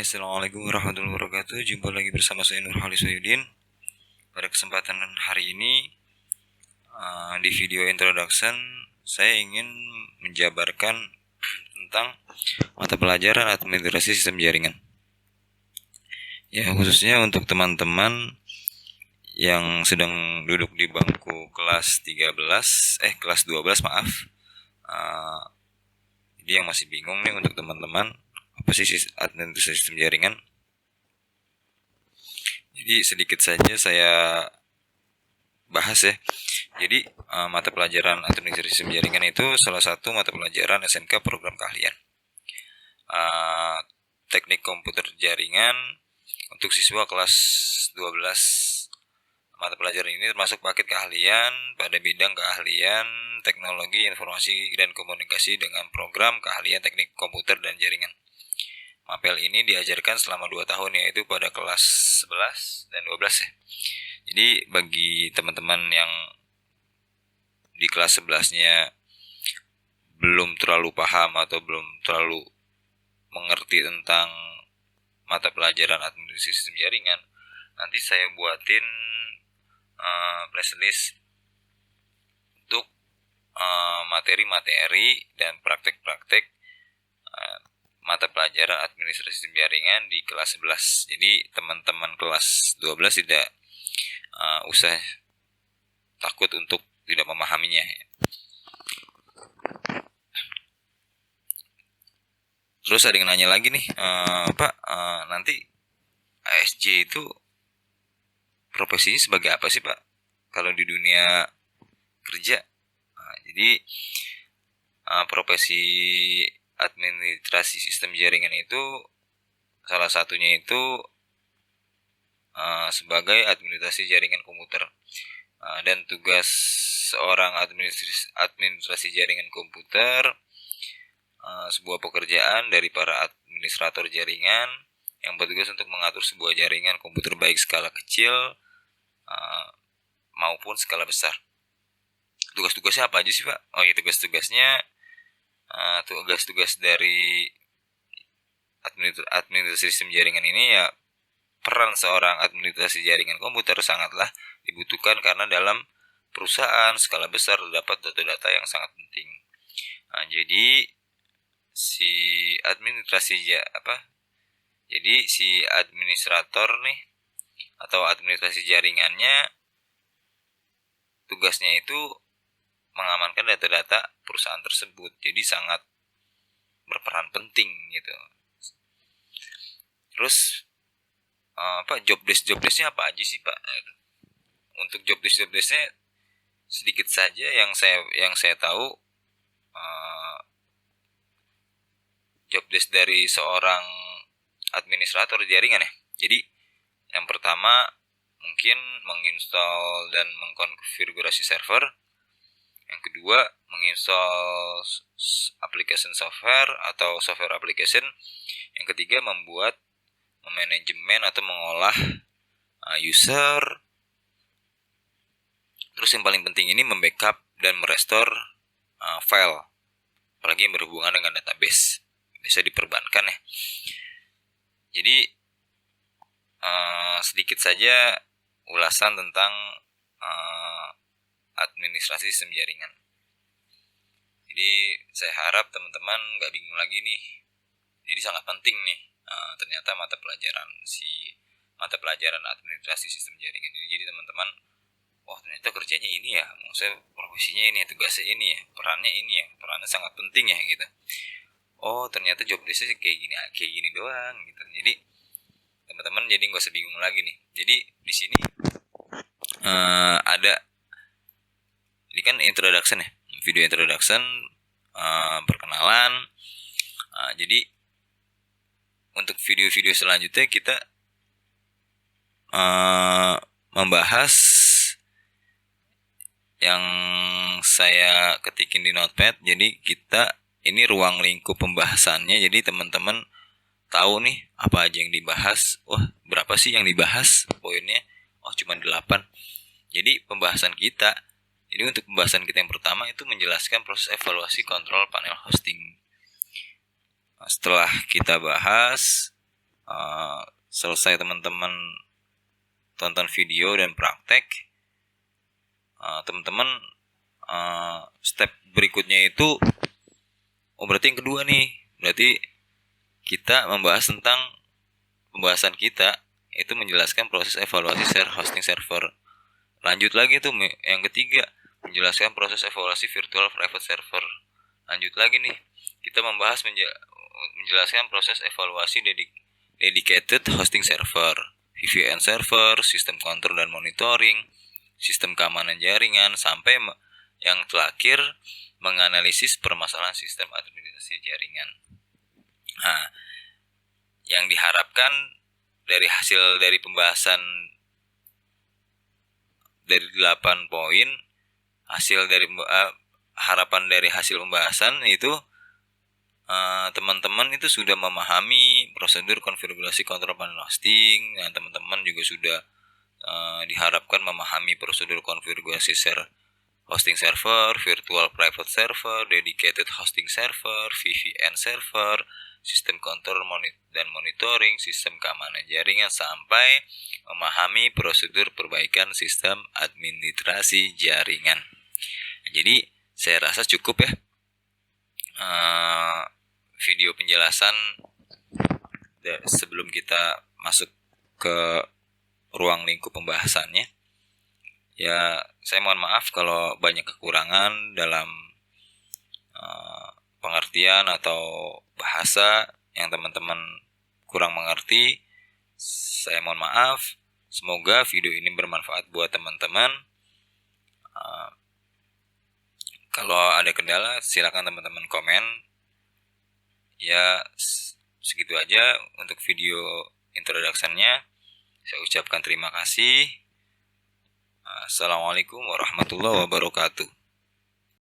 Assalamualaikum warahmatullahi wabarakatuh. Jumpa lagi bersama saya Nurhalis Wahyudin. Pada kesempatan hari ini di video introduction saya ingin menjabarkan tentang mata pelajaran administrasi sistem jaringan. Ya, khususnya untuk teman-teman yang sedang duduk di bangku kelas 12 maaf. Jadi yang masih bingung nih, untuk teman-teman, apa sih administrasi sistem jaringan? Jadi sedikit saja saya bahas ya. Jadi mata pelajaran administrasi sistem jaringan itu salah satu mata pelajaran SMK program keahlian teknik komputer jaringan untuk siswa kelas 12. Mata pelajaran ini termasuk paket keahlian pada bidang keahlian teknologi informasi dan komunikasi dengan program keahlian teknik komputer dan jaringan. Mapel ini diajarkan selama 2 tahun, yaitu pada kelas 11 dan 12 ya. Jadi bagi teman-teman yang di kelas 11-nya belum terlalu paham atau belum terlalu mengerti tentang mata pelajaran administrasi sistem jaringan, nanti saya buatin playlist untuk materi-materi dan praktek-praktek mata pelajaran administrasi sistem jaringan di kelas 11. Jadi teman-teman kelas 12 tidak usah takut untuk tidak memahaminya. Terus ada yang nanya lagi nih, Pak, nanti ASJ itu profesinya sebagai apa sih Pak kalau di dunia kerja? Jadi profesi administrasi sistem jaringan itu salah satunya itu sebagai administrasi jaringan komputer, dan tugas seorang administrasi jaringan komputer sebuah pekerjaan dari para administrator jaringan yang bertugas untuk mengatur sebuah jaringan komputer baik skala kecil maupun skala besar. Tugas-tugasnya apa aja sih Pak? Oh ya, tugas-tugas dari administrasi sistem jaringan ini ya, peran seorang administrasi jaringan komputer sangatlah dibutuhkan karena dalam perusahaan skala besar terdapat data-data yang sangat penting. Jadi si administrator nih atau administrasi jaringannya tugasnya itu mengamankan data-data perusahaan tersebut. Jadi sangat berperan penting gitu. Terus Pak, job desknya apa aja sih Pak? Untuk job desknya sedikit saja yang saya tahu. Job desk dari seorang administrator jaringan ya. Jadi yang pertama mungkin menginstal dan mengkonfigurasi server. Yang kedua menginstal application software atau software application. Yang ketiga membuat manajemen atau mengolah user. Terus yang paling penting ini membackup dan merestore file, apalagi yang berhubungan dengan database, bisa diperbankan ya. Jadi sedikit saja ulasan tentang administrasi sistem jaringan. Jadi saya harap teman-teman gak bingung lagi nih. Jadi sangat penting nih ternyata mata pelajaran administrasi sistem jaringan ini. Jadi teman-teman, ternyata kerjanya ini ya, maksudnya profesinya ini, tugasnya ini ya, perannya sangat penting ya gitu. Ternyata job desknya kayak gini doang gitu. Jadi teman-teman jadi nggak usah bingung lagi nih. Jadi di sini ada, ini kan introduction ya, video introduction, perkenalan. Jadi untuk video-video selanjutnya kita membahas yang saya ketikin di notepad. Jadi kita ini ruang lingkup pembahasannya. Jadi teman-teman tahu nih apa aja yang dibahas. Berapa sih yang dibahas poinnya? Cuma 8. Jadi pembahasan kita, untuk pembahasan kita yang pertama itu menjelaskan proses evaluasi kontrol panel hosting. Setelah kita bahas selesai teman-teman tonton video dan praktek, teman-teman step berikutnya itu berarti yang kedua nih, berarti kita membahas tentang pembahasan kita itu menjelaskan proses evaluasi hosting server. Lanjut lagi tuh yang ketiga, menjelaskan proses evaluasi virtual private server. Lanjut lagi nih, kita membahas menjelaskan proses evaluasi dedicated hosting server, VPN server, sistem kontrol dan monitoring, sistem keamanan jaringan, sampai yang terakhir menganalisis permasalahan sistem administrasi jaringan. Nah, yang diharapkan dari pembahasan dari 8 poin, harapan dari hasil pembahasan itu teman-teman itu sudah memahami prosedur konfigurasi kontrol panel hosting. Nah, teman-teman juga sudah diharapkan memahami prosedur konfigurasi hosting server, virtual private server, dedicated hosting server, VPN server, sistem kontrol dan monitoring, sistem keamanan jaringan, sampai memahami prosedur perbaikan sistem administrasi jaringan. Jadi saya rasa cukup ya video penjelasan sebelum kita masuk ke ruang lingkup pembahasannya. Ya, saya mohon maaf kalau banyak kekurangan dalam pengertian atau bahasa yang teman-teman kurang mengerti. Saya mohon maaf. Semoga video ini bermanfaat buat teman-teman. Kalau ada kendala, silakan teman-teman komen. Ya, segitu aja untuk video introduction-nya. Saya ucapkan terima kasih. Assalamualaikum warahmatullahi wabarakatuh.